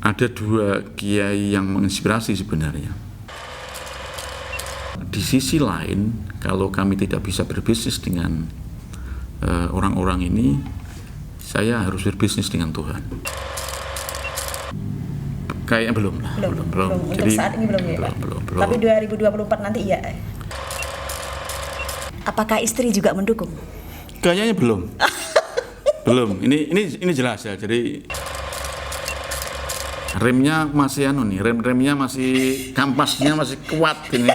Ada dua kiai yang menginspirasi sebenarnya. Di sisi lain, kalau kami tidak bisa berbisnis dengan orang-orang ini, saya harus berbisnis dengan Tuhan. Kayaknya belum. Untuk Jadi, saat ini belum ya, Pak? belum. Tapi 2024 nanti iya. Apakah istri juga mendukung? Kayaknya belum. Belum. Ini jelas ya. Jadi remnya masih remnya masih kampasnya masih kuat ini.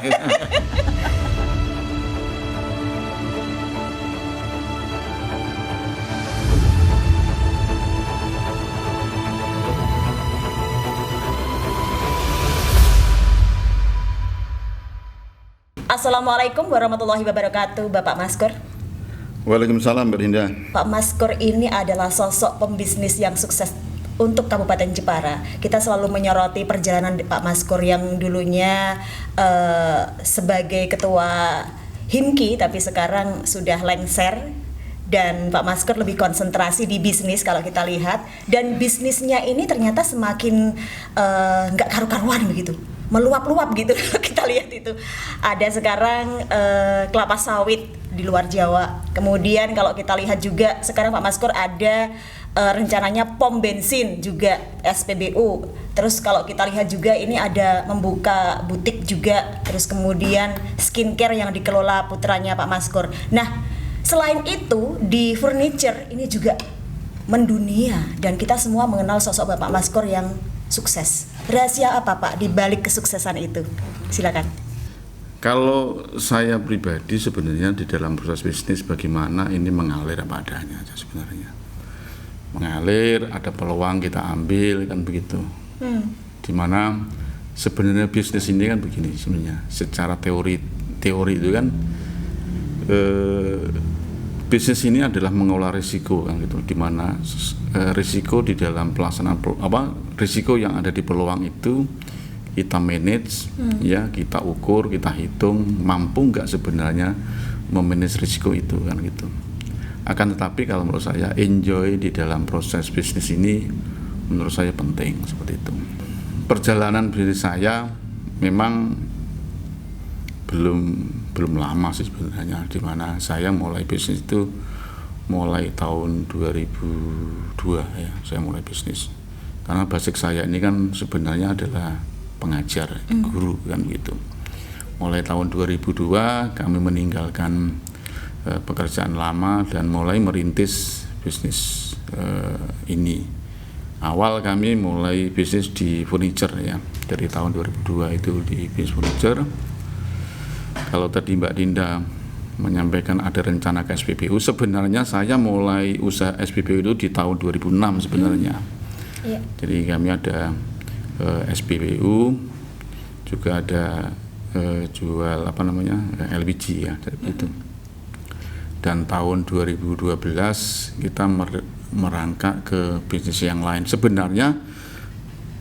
Assalamualaikum warahmatullahi wabarakatuh, Bapak Maskur. Waalaikumsalam, Mbak Dinda. Pak Maskur ini adalah sosok pembisnis yang sukses untuk Kabupaten Jepara. Kita selalu menyoroti perjalanan Pak Maskur yang dulunya sebagai ketua HIMKI, tapi sekarang sudah lengser. Dan Pak Maskur lebih konsentrasi di bisnis kalau kita lihat. Dan bisnisnya ini ternyata semakin nggak karu-karuan begitu, meluap-luap gitu. Kita lihat itu ada sekarang kelapa sawit di luar Jawa. Kemudian kalau kita lihat juga sekarang Pak Maskur ada rencananya pom bensin juga, SPBU. Terus kalau kita lihat juga ini ada membuka butik juga. Terus kemudian skincare yang dikelola putranya Pak Maskur. Nah, selain itu di furniture ini juga mendunia dan kita semua mengenal sosok Bapak Maskur yang sukses. Rahasia apa Pak di balik kesuksesan itu? Silakan. Kalau saya pribadi sebenarnya di dalam proses bisnis bagaimana ini mengalir apa adanya sebenarnya. Mengalir, ada peluang kita ambil kan begitu. Dimana sebenarnya bisnis ini kan begini sebenarnya. Secara teori itu kan bisnis ini adalah mengelola risiko kan gitu, di mana risiko di dalam pelaksanaan risiko yang ada di peluang itu kita manage, ya kita ukur, kita hitung mampu nggak sebenarnya memanage risiko itu kan gitu. Akan tetapi kalau menurut saya enjoy di dalam proses bisnis ini menurut saya penting seperti itu. Perjalanan bisnis saya memang belum lama sih sebenarnya, di mana saya mulai bisnis itu mulai tahun 2002 ya, saya mulai bisnis. Karena basic saya ini kan sebenarnya adalah pengajar, guru kan gitu. Mulai tahun 2002 kami meninggalkan pekerjaan lama dan mulai merintis bisnis ini. Awal kami mulai bisnis di furniture ya, dari tahun 2002 itu di bisnis furniture. Kalau tadi Mbak Dinda menyampaikan ada rencana ke SPBU, sebenarnya saya mulai usaha SPBU itu di tahun 2006 sebenarnya. Jadi kami ada SPBU, juga ada jual LPG ya itu. Dan tahun 2012 kita merangkak ke bisnis yang lain. Sebenarnya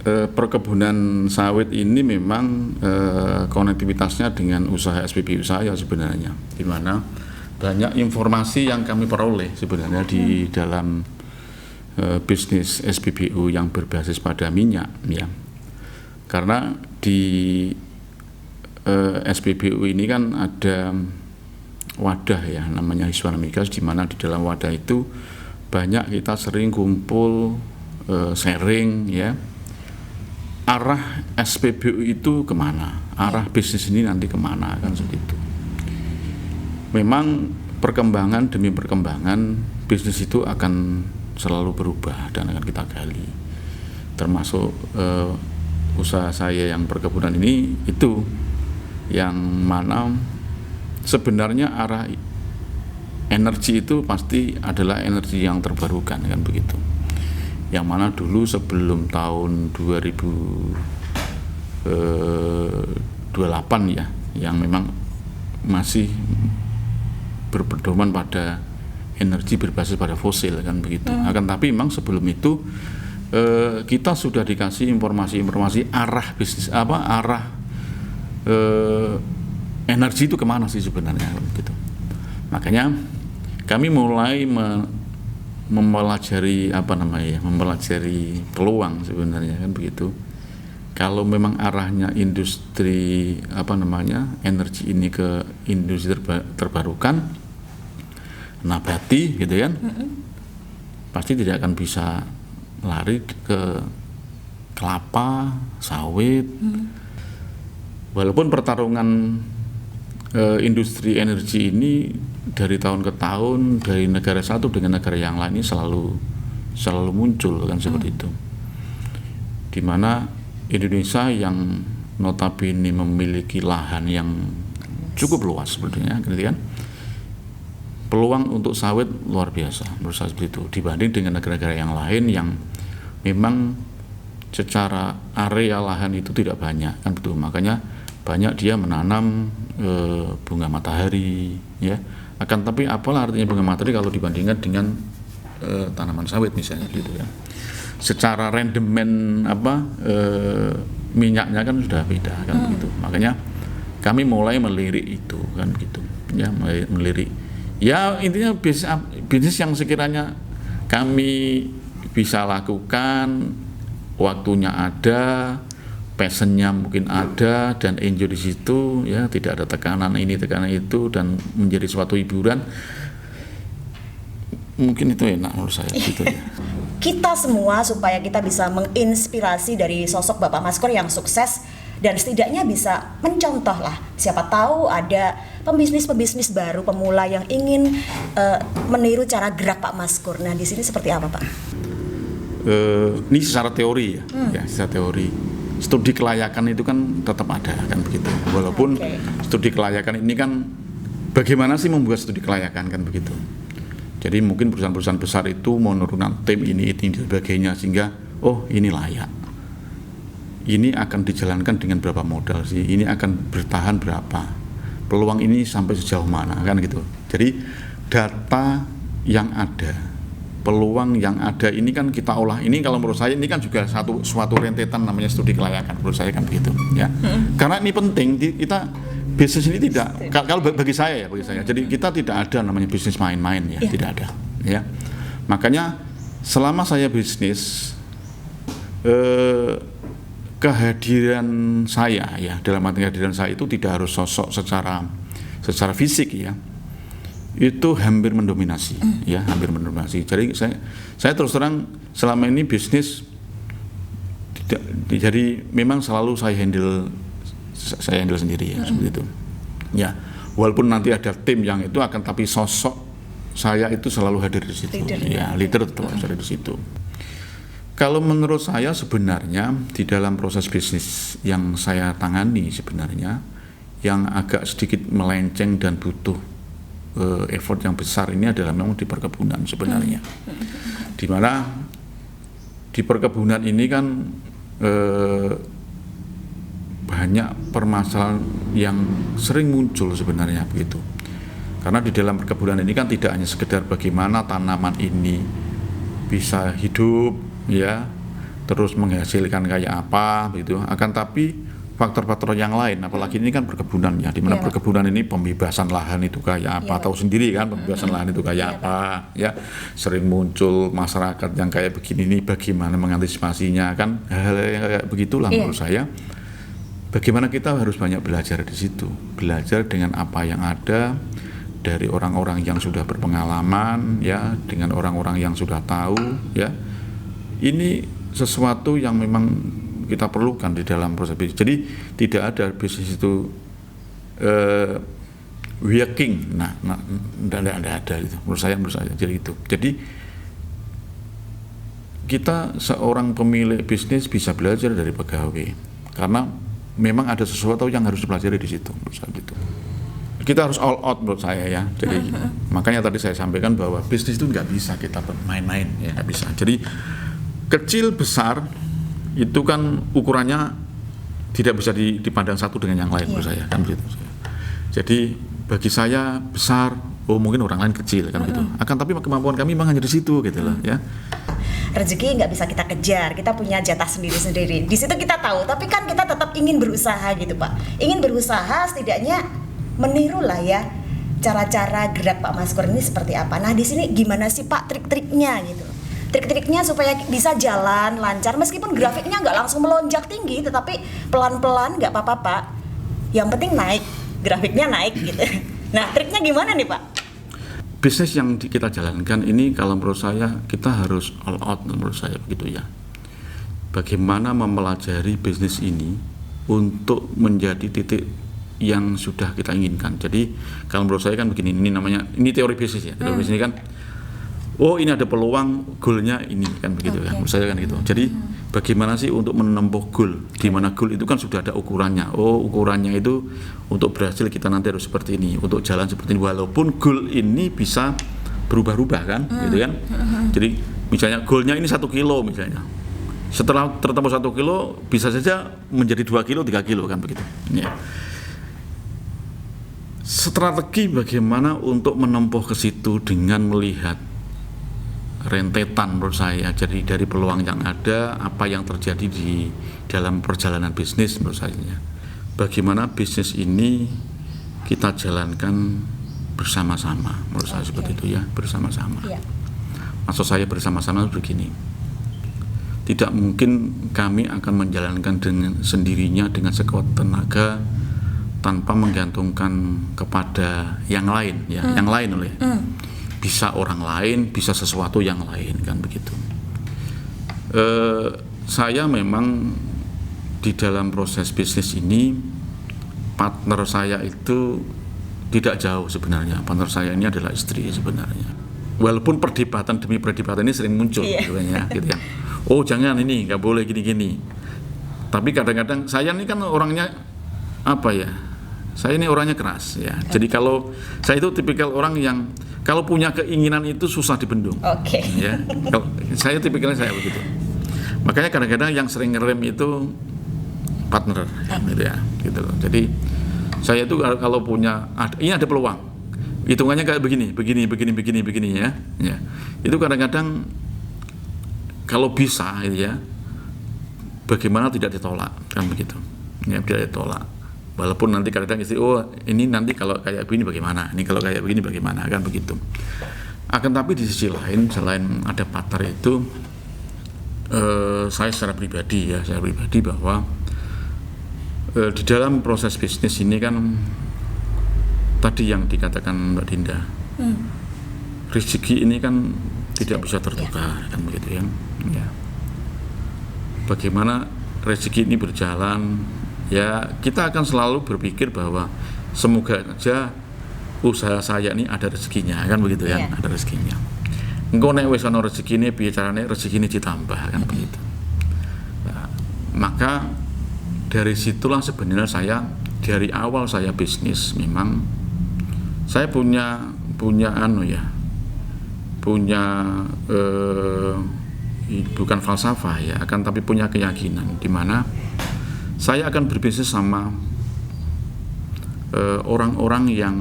perkebunan sawit ini memang konektivitasnya dengan usaha SPBU saya sebenarnya, di mana banyak informasi yang kami peroleh sebenarnya di dalam bisnis SPBU yang berbasis pada minyak ya. Karena di SPBU ini kan ada wadah ya namanya Hiswana Migas, di mana di dalam wadah itu banyak kita sering kumpul sharing ya. Arah SPBU itu kemana, arah bisnis ini nanti kemana kan seperti itu. Memang perkembangan demi perkembangan bisnis itu akan selalu berubah dan akan kita gali. Termasuk usaha saya yang perkebunan ini itu yang mana sebenarnya arah energi itu pasti adalah energi yang terbarukan kan begitu. Yang mana dulu sebelum tahun 2028 ya, yang memang masih berpedoman pada energi berbasis pada fosil kan begitu. Akan tapi memang sebelum itu kita sudah dikasih informasi arah bisnis arah energi itu kemana sih sebenarnya gitu. Makanya kami mulai mempelajari mempelajari peluang sebenarnya kan begitu. Kalau memang arahnya industri energi ini ke industri terbarukan, nabati gitu kan, pasti tidak akan bisa lari ke kelapa, sawit. Walaupun pertarungan industri energi ini dari tahun ke tahun, dari negara satu dengan negara yang lain ini selalu muncul kan seperti itu. Di mana Indonesia yang notabene memiliki lahan yang cukup luas sebetulnya, gitu kan. Peluang untuk sawit luar biasa menurut saya seperti itu, dibanding dengan negara-negara yang lain yang memang secara area lahan itu tidak banyak kan betul. Makanya banyak dia menanam bunga matahari, ya. Akan tapi apalah artinya bunga matahari kalau dibandingkan dengan tanaman sawit misalnya gitu ya. Secara rendemen minyaknya kan sudah beda kan begitu. Makanya kami mulai melirik itu kan gitu ya, melirik ya, intinya bisnis yang sekiranya kami bisa lakukan, waktunya ada, passionnya mungkin ada, dan enjoy di situ ya, tidak ada tekanan ini tekanan itu, dan menjadi suatu hiburan, mungkin itu enak menurut saya gitu ya. Kita semua supaya kita bisa menginspirasi dari sosok Bapak Maskor yang sukses, dan setidaknya bisa mencontoh lah, siapa tahu ada pembisnis baru pemula yang ingin meniru cara gerak Pak Maskor. Nah di sini seperti apa Pak? Ini secara teori ya, secara teori. Studi kelayakan itu kan tetap ada kan begitu. Walaupun studi kelayakan ini kan bagaimana sih membuat studi kelayakan kan begitu. Jadi mungkin perusahaan-perusahaan besar itu menurunkan tim ini dan sebagainya sehingga ini layak. Ini akan dijalankan dengan berapa modal sih? Ini akan bertahan berapa? Peluang ini sampai sejauh mana kan gitu. Jadi data yang ada, peluang yang ada ini kan kita olah. Ini kalau menurut saya ini kan juga suatu rentetan namanya studi kelayakan menurut saya kan begitu ya. Karena ini penting kita bisnis ini tidak, kalau bagi saya. Jadi kita tidak ada namanya bisnis main-main ya, tidak ada ya. Makanya selama saya bisnis kehadiran saya ya, dalam arti kehadiran saya itu tidak harus sosok secara fisik ya. Itu hampir mendominasi ya, hampir mendominasi. Jadi saya terus terang selama ini bisnis tidak, jadi memang selalu saya handle sendiri ya, seperti itu ya. Walaupun nanti ada tim yang itu akan, tapi sosok saya itu selalu hadir di situ ya, leader tetap ada di situ. Kalau menurut saya sebenarnya di dalam proses bisnis yang saya tangani sebenarnya yang agak sedikit melenceng dan butuh effort yang besar ini adalah memang di perkebunan sebenarnya. Dimana di perkebunan ini kan banyak permasalahan yang sering muncul sebenarnya begitu. Karena di dalam perkebunan ini kan tidak hanya sekedar bagaimana tanaman ini bisa hidup ya, terus menghasilkan kayak apa begitu, akan tapi faktor-faktor yang lain, apalagi ini kan perkebunan ya, di mana perkebunan ini pembebasan lahan itu kayak apa, tahu sendiri kan pembebasan lahan itu kayak apa ya, sering muncul masyarakat yang kayak begini ini bagaimana mengantisipasinya kan, hal yang kayak begitulah menurut saya. Bagaimana kita harus banyak belajar di situ, belajar dengan apa yang ada dari orang-orang yang sudah berpengalaman ya, dengan orang-orang yang sudah tahu ya. Ini sesuatu yang memang kita perlukan di dalam proses bisnis. Jadi tidak ada bisnis itu working. Tidak ada itu. Menurut saya. Jadi itu. Jadi kita seorang pemilik bisnis bisa belajar dari pegawai, karena memang ada sesuatu yang harus dipelajari di situ. Menurut saya itu. Kita harus all out menurut saya ya. Jadi makanya tadi saya sampaikan bahwa bisnis itu nggak bisa kita main-main ya, nggak bisa. Jadi kecil besar itu kan ukurannya tidak bisa dipandang satu dengan yang lain menurut saya kan begitu. Jadi bagi saya besar, mungkin orang lain kecil kan gitu. Akan tapi kemampuan kami memang hanya di situ gitu loh ya. Rezeki nggak bisa kita kejar, kita punya jatah sendiri-sendiri. Di situ kita tahu, tapi kan kita tetap ingin berusaha gitu Pak. Ingin berusaha setidaknya meniru lah ya cara-cara gerak Pak Maskur ini seperti apa. Nah di sini gimana sih Pak trik-triknya gitu? Trik-triknya supaya bisa jalan lancar meskipun grafiknya nggak langsung melonjak tinggi, tetapi pelan-pelan nggak apa-apa Pak. Yang penting naik, grafiknya naik gitu. Nah triknya gimana nih Pak? Bisnis yang kita jalankan ini kalau menurut saya kita harus all out menurut saya begitu ya. Bagaimana mempelajari bisnis ini untuk menjadi titik yang sudah kita inginkan. Jadi kalau menurut saya kan begini, ini teori bisnis ya. Teori bisnis kan, oh ini ada peluang, goalnya ini kan begitu kan. Menurut saya kan gitu. Jadi bagaimana sih untuk menempuh goal? Di mana goal itu kan sudah ada ukurannya. Oh ukurannya itu untuk berhasil kita nanti harus seperti ini, untuk jalan seperti ini. Walaupun goal ini bisa berubah-ubah kan, gitu kan. Jadi misalnya goalnya ini 1 kilo misalnya. Setelah tertempuh 1 kilo bisa saja menjadi 2 kilo, 3 kilo kan begitu. Ya. Strategi bagaimana untuk menempuh ke situ dengan melihat rentetan menurut saya. Jadi dari peluang yang ada, apa yang terjadi di dalam perjalanan bisnis menurut saya. Bagaimana bisnis ini kita jalankan bersama-sama, menurut saya seperti itu ya, bersama-sama. Maksud saya bersama-sama begini. Tidak mungkin kami akan menjalankan dengan sendirinya dengan sekuat tenaga tanpa menggantungkan kepada yang lain ya, yang lain oleh bisa orang lain, bisa sesuatu yang lain kan begitu. Saya memang di dalam proses bisnis ini partner saya itu tidak jauh sebenarnya. Partner saya ini adalah istri sebenarnya. Walaupun perdebatan demi perdebatan ini sering muncul sebenarnya gitu ya. Oh jangan ini nggak boleh gini-gini. Tapi kadang-kadang saya ini kan orangnya apa ya? Saya ini orangnya keras ya. Jadi kalau saya itu tipikal orang yang kalau punya keinginan itu susah dibendung. Ya. Kalau saya tipikalnya saya begitu. Makanya kadang-kadang yang sering ngerem itu partner gitu ya. Gitu loh. Jadi saya itu kalau punya ini ada peluang. Hitungannya kayak begini ya. Ya. Itu kadang-kadang kalau bisa gitu ya, bagaimana tidak ditolak kan begitu ya, tidak ditolak walaupun nanti kadang-kadang istri oh ini nanti kalau kayak begini bagaimana, ini kalau kayak begini bagaimana kan begitu. Akan tapi di sisi lain selain ada partner itu saya secara pribadi bahwa di dalam proses bisnis ini kan tadi yang dikatakan Mbak Dinda, rezeki ini kan tidak bisa tertukar kan begitu ya. Ya. Bagaimana rezeki ini berjalan ya, kita akan selalu berpikir bahwa semoga saja usaha saya ini ada rezekinya kan begitu ya, ada rezekinya. Engko nek wis ana rezekine piye carane rezekine ditambah kan begitu. Nah, maka dari situlah sebenarnya saya dari awal saya bisnis memang saya punya bukan falsafah ya, akan tapi punya keyakinan di mana saya akan berbisnis sama orang-orang yang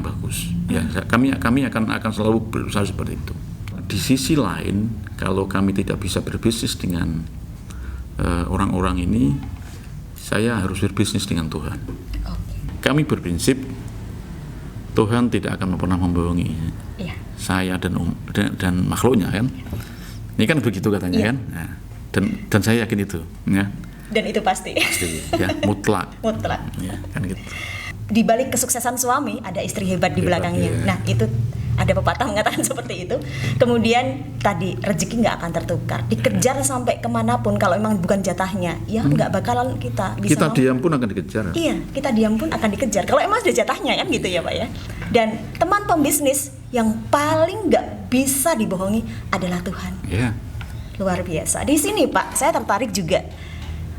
bagus ya. Kami akan selalu berusaha seperti itu. Di sisi lain kalau kami tidak bisa berbisnis dengan orang-orang ini, saya harus berbisnis dengan Tuhan. Kami berprinsip Tuhan tidak akan pernah membohongi saya dan makhluknya kan. Ini kan begitu katanya kan. Nah, dan saya yakin itu ya. Dan itu pasti ya, mutlak. Ya, kan gitu. Di balik kesuksesan suami ada istri hebat di belakangnya. Ya. Nah itu ada pepatah mengatakan seperti itu. Kemudian tadi rezeki nggak akan tertukar, dikejar sampai kemanapun. Kalau memang bukan jatahnya, ya nggak bakalan kita bisa. Kita diam pun akan dikejar. Iya, kita diam pun akan dikejar. Kalau emang sudah jatahnya kan gitu ya Pak ya. Dan teman pembisnis yang paling nggak bisa dibohongi adalah Tuhan. Iya. Luar biasa. Di sini Pak, saya tertarik juga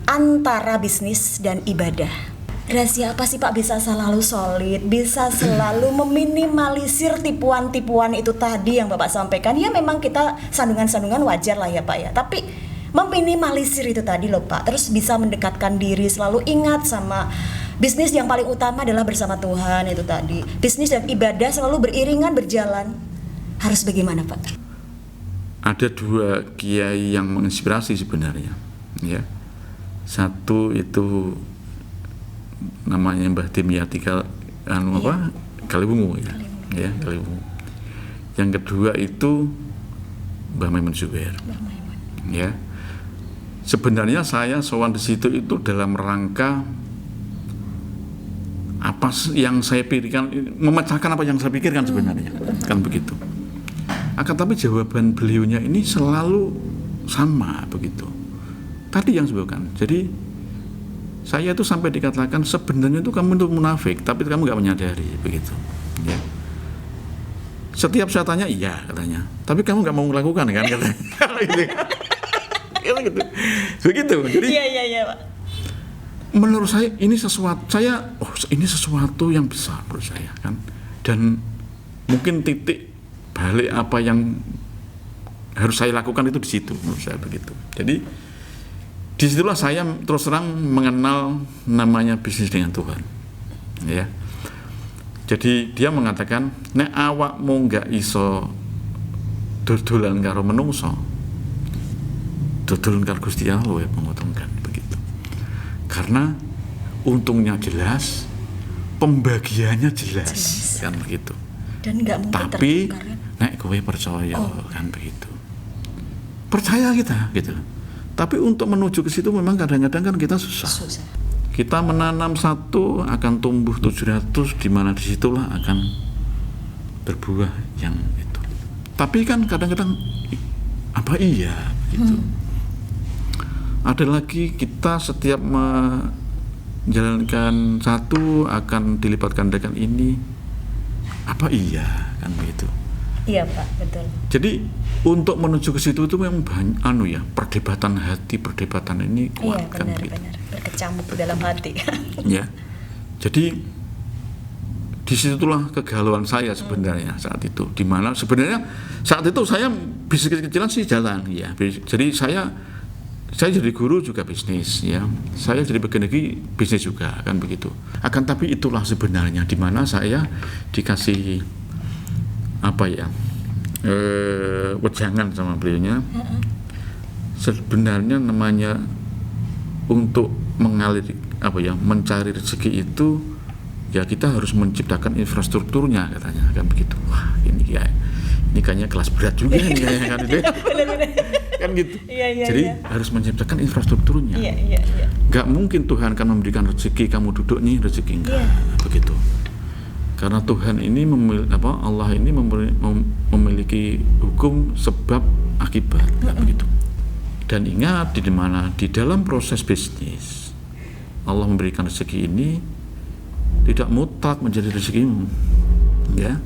antara bisnis dan ibadah. Rahasia apa sih Pak bisa selalu solid, bisa selalu meminimalisir tipuan-tipuan itu tadi yang Bapak sampaikan? Ya memang kita sandungan-sandungan wajar lah ya Pak ya, tapi meminimalisir itu tadi loh Pak, terus bisa mendekatkan diri, selalu ingat sama bisnis yang paling utama adalah bersama Tuhan itu tadi. Bisnis dan ibadah selalu beriringan, berjalan. Harus bagaimana Pak? Ada dua kiai yang menginspirasi sebenarnya ya. Satu itu namanya Mbah Dimyati Kaliwungu ya, Kaliwungu. Yang kedua itu Mbah Maimun Zubair. Ya. Sebenarnya saya sowan di situ itu dalam rangka apa yang saya pikirkan, memecahkan apa yang saya pikirkan sebenarnya, kan begitu. Akan tapi jawaban beliaunya ini selalu sama begitu. Tadi yang sebutkan. Jadi saya itu sampai dikatakan sebenarnya itu kamu itu munafik, tapi kamu nggak menyadari begitu. Ya. Setiap saya tanya iya katanya, tapi kamu nggak mau melakukan kan katanya. Gitu. Begitu. Jadi Iya, Pak. Menurut saya ini sesuatu yang besar menurut saya kan, dan mungkin titik balik apa yang harus saya lakukan itu di situ menurut saya begitu. Jadi disitulah saya terus terang mengenal namanya bisnis dengan Tuhan, ya. Jadi dia mengatakan nek awakmu nggak iso dodolan karo menungso, dodolan karo Gusti Allah ya menguntungkan. Karena untungnya jelas, pembagiannya jelas. Kan begitu. Dan nggak mungkin tapi tertukar, nek kowe percaya kan begitu. Percaya kita gitu. Tapi untuk menuju ke situ memang kadang-kadang kan kita susah. Kita menanam 1 akan tumbuh 700, di mana disitulah akan berbuah yang itu. Tapi kan kadang-kadang apa iya gitu. Ada lagi kita setiap menjalankan 1 akan dilipat gandakan ini, apa iya kan begitu. Iya Pak, betul. Jadi untuk menuju ke situ itu memang banyak perdebatan hati, perdebatan ini kuat kan begitu. Benar, berkecamuk dalam hati. Ya, jadi disitulah kegalauan saya sebenarnya saat itu, di mana sebenarnya saat itu saya bisnis kecil-kecilan sih jalan ya. Jadi saya jadi guru juga bisnis ya, saya jadi pegawai negeri bisnis juga kan begitu. Akan tapi itulah sebenarnya di mana saya dikasih apa ya wejangan sama beliaunya. Sebenarnya namanya untuk mengalir apa ya, mencari rezeki itu ya kita harus menciptakan infrastrukturnya katanya kan begitu. Wah ini kayaknya kelas berat juga nih kayaknya kan itu. Kan gitu. Jadi harus menciptakan infrastrukturnya. Gak mungkin Tuhan akan memberikan rezeki kamu duduk nih rezeki enggak begitu. Karena Tuhan ini Allah ini memiliki hukum sebab akibat begitu. Dan ingat di dalam proses bisnis Allah memberikan rezeki ini tidak mutlak menjadi rezekimu, ya.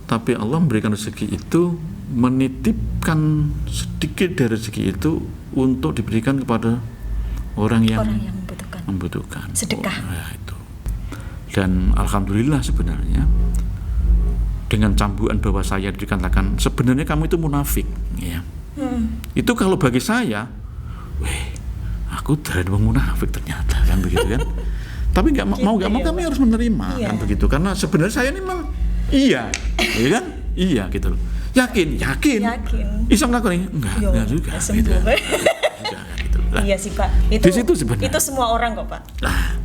Tapi Allah memberikan rezeki itu menitipkan sedikit dari rezeki itu untuk diberikan kepada orang yang membutuhkan. Sedekah. Itu. Dan alhamdulillah sebenarnya dengan cambukan bahwa saya dikatakan sebenarnya kamu itu munafik, ya. Itu kalau bagi saya, aku dari wong munafik ternyata kan begitu kan. Tapi nggak mau kami harus menerima kan begitu, karena sebenarnya saya ini memang iya kan, iya gitu loh. Yakin. Bisa ngelakuin? Enggak juga. Gitu. Gitu. Iya sih Pak. Di situ sebenarnya. Itu semua orang kok Pak. Nah,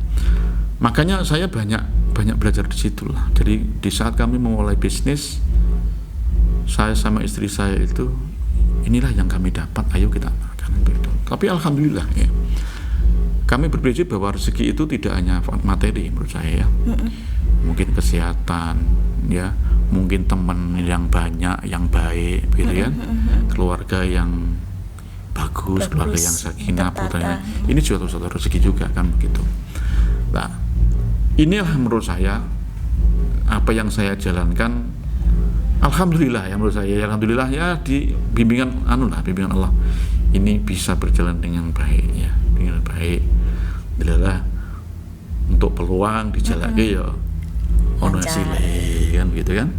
makanya saya banyak belajar di situ lah. Jadi di saat kami memulai bisnis, saya sama istri saya itu inilah yang kami dapat. Ayo kita makan begitu. Tapi alhamdulillah ya. Kami berprinsip bahwa rezeki itu tidak hanya materi menurut saya ya. Mungkin kesehatan ya, mungkin teman yang banyak, yang baik begitu kan. Keluarga yang bagus, keluarga yang sakinah putranya. Ini juga satu rezeki juga kan begitu. Nah, inilah menurut saya apa yang saya jalankan. Alhamdulillah ya menurut saya. Alhamdulillah ya di bimbingan bimbingan Allah. Ini bisa berjalan dengan baik ya, dengan baik. Adalah untuk peluang dijalake ya ono hasilnya kan gitu kan.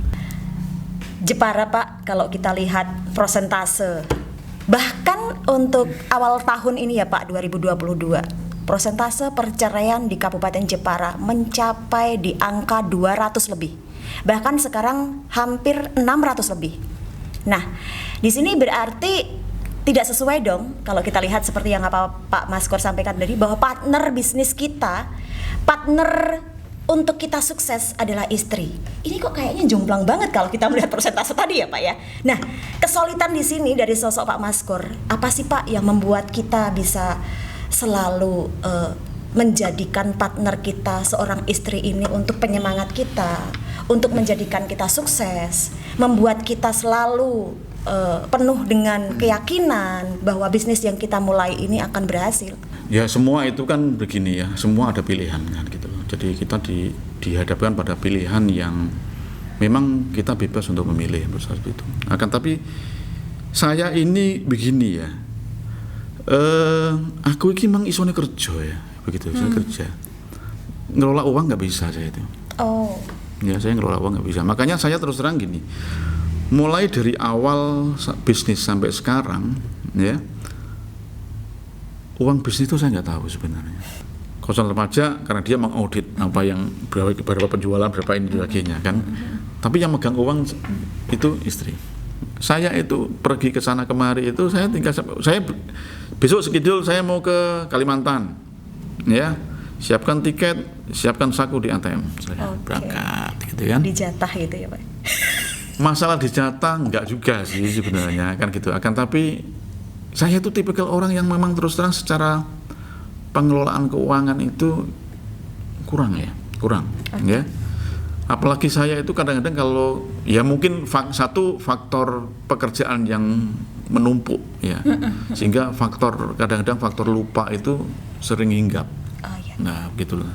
Jepara Pak, kalau kita lihat prosentase bahkan untuk awal tahun ini ya Pak 2022, prosentase perceraian di Kabupaten Jepara mencapai di angka 200 lebih. Bahkan sekarang hampir 600 lebih. Nah, di sini berarti tidak sesuai dong kalau kita lihat seperti yang Pak Maskor sampaikan tadi, bahwa partner bisnis kita, partner untuk kita sukses adalah istri. Ini kok kayaknya jomplang banget kalau kita melihat persentase tadi ya Pak ya. Nah, kesulitan di sini dari sosok Pak Maskur, apa sih Pak yang membuat kita bisa selalu menjadikan partner kita seorang istri ini untuk penyemangat kita, untuk menjadikan kita sukses, membuat kita selalu penuh dengan keyakinan bahwa bisnis yang kita mulai ini akan berhasil? Ya semua itu kan begini ya, semua ada pilihan kan gitu loh. Jadi kita dihadapkan pada pilihan yang memang kita bebas untuk memilih seperti itu. Akan tapi saya ini begini ya, aku ini memang isone kerja ya, begitu. Saya kerja, ngelola uang nggak bisa saya itu. Oh. Ya saya ngelola uang nggak bisa. Makanya saya terus terang gini, mulai dari awal bisnis sampai sekarang ya. Uang bisnis itu saya nggak tahu sebenarnya. Konsultan remaja karena dia mengaudit apa yang berapa penjualan, berapa ini sebagainya kan. Tapi yang megang uang itu istri. Saya itu pergi ke sana kemari itu saya besok schedule saya mau ke Kalimantan. Ya, siapkan tiket, siapkan saku di ATM. Saya berangkat gitu kan. Dijatah gitu ya Pak. Masalah dijatah enggak juga sih sebenarnya kan gitu. Akan tapi saya itu tipikal orang yang memang terus terang secara pengelolaan keuangan itu kurang ya. Apalagi saya itu kadang-kadang kalau ya mungkin satu faktor pekerjaan yang menumpuk ya, sehingga kadang-kadang faktor lupa itu sering hinggap. Nah begitulah.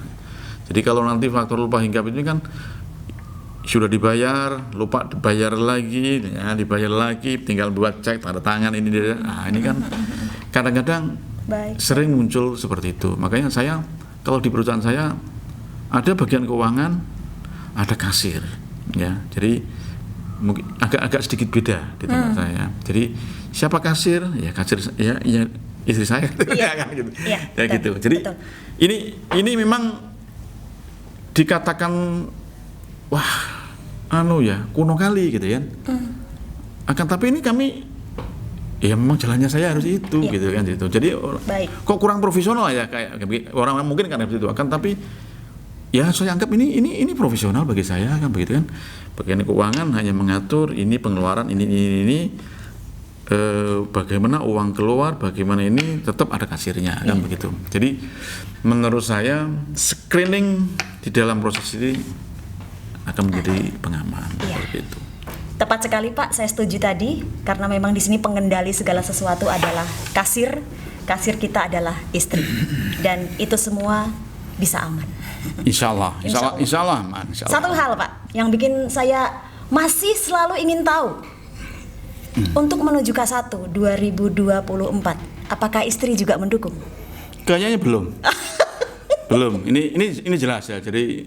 Jadi kalau nanti faktor lupa hinggap ini kan sudah dibayar, lupa dibayar lagi, ya, dibayar lagi, tinggal buat cek tanda tangan ini dia. Nah, ini kan kadang-kadang sering muncul seperti itu. Makanya saya kalau di perusahaan saya ada bagian keuangan, ada kasir, ya. Jadi mungkin agak sedikit beda di tempat saya. Jadi siapa kasir? Ya kasir ya istri saya. Iya. Gitu. Iya, Ya betul, gitu. Jadi betul. Ini memang dikatakan wah kuno kali gitu ya. Akan tapi ini kami ya memang jalannya saya harus itu gitu kan gitu. Jadi kok kurang profesional ya kayak orang mungkin karena itu. Akan tapi ya saya anggap ini profesional bagi saya kan begitu kan. Bagian keuangan hanya mengatur ini pengeluaran ini bagaimana uang keluar, bagaimana ini tetap ada kasirnya kan begitu. Jadi menurut saya screening di dalam proses ini akan menjadi pengaman seperti itu. Tepat sekali Pak, saya setuju tadi karena memang di sini pengendali segala sesuatu adalah kasir kita adalah istri dan itu semua bisa aman. Insya Allah aman. Satu hal Pak yang bikin saya masih selalu ingin tahu untuk menuju K1 2024, apakah istri juga mendukung? Kayaknya belum. Belum. Ini jelas ya. Jadi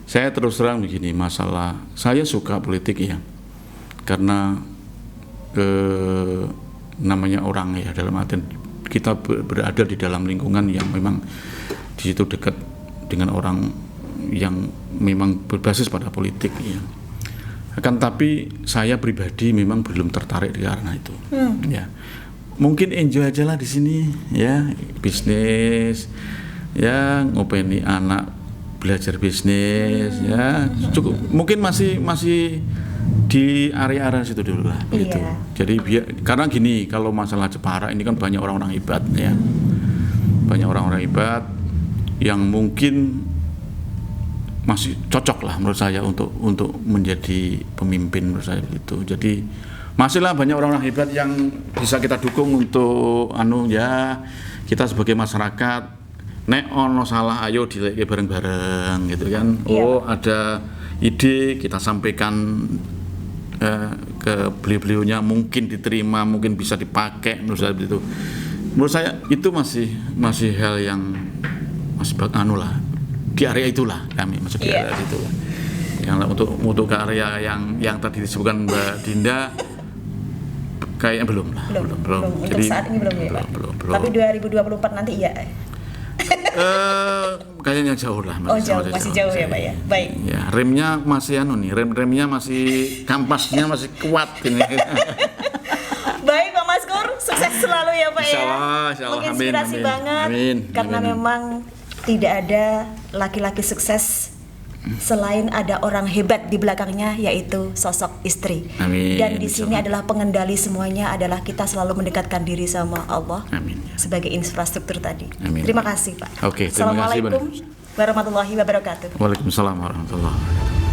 saya terus terang begini, masalah saya suka politik ya, karena namanya orang ya, dalam arti kita berada di dalam lingkungan yang memang di situ dekat dengan orang yang memang berbasis pada politik ya. Akan tapi saya pribadi memang belum tertarik karena itu. Ya, mungkin enjoy aja lah di sini ya, bisnis ya, ngopeni anak belajar bisnis ya, cukup mungkin masih di area-area situ dulu lah gitu. Jadi karena gini, kalau masalah Jepara ini kan banyak orang-orang hebat ya, banyak orang-orang hebat yang mungkin masih cocok lah menurut saya untuk menjadi pemimpin menurut saya gitu. Jadi masihlah banyak orang-orang hebat yang bisa kita dukung untuk kita sebagai masyarakat. Nek ono salah ayo dileke bareng-bareng gitu kan. Ada ide kita sampaikan ke beliau-beliaunya, mungkin diterima, mungkin bisa dipakai menurut saya begitu. Menurut saya itu masih hal yang masih lah. Di area itulah kami masuk di area itu. Yang untuk ke area yang tadi disebutkan Mbak Dinda kayaknya belum. Untuk jadi saat ini belum ya Pak? Belum. Tapi 2024 nanti iya. Kayaknya jauh lah. Masih jauh ya Pak ya. Baik. Ya, remnya masih remnya masih kampasnya masih kuat ini. Baik Pak Maskur, sukses selalu ya Pak Insya Allah, menginspirasi banget. Karena memang tidak ada laki-laki sukses selain ada orang hebat di belakangnya, yaitu sosok istri. Amin. Dan di sini adalah pengendali semuanya adalah kita selalu mendekatkan diri sama Allah. Amin. Sebagai infrastruktur tadi. Amin. Terima kasih Pak. Oke, terima kasih, Assalamualaikum warahmatullahi wabarakatuh. Waalaikumsalam warahmatullahi wabarakatuh.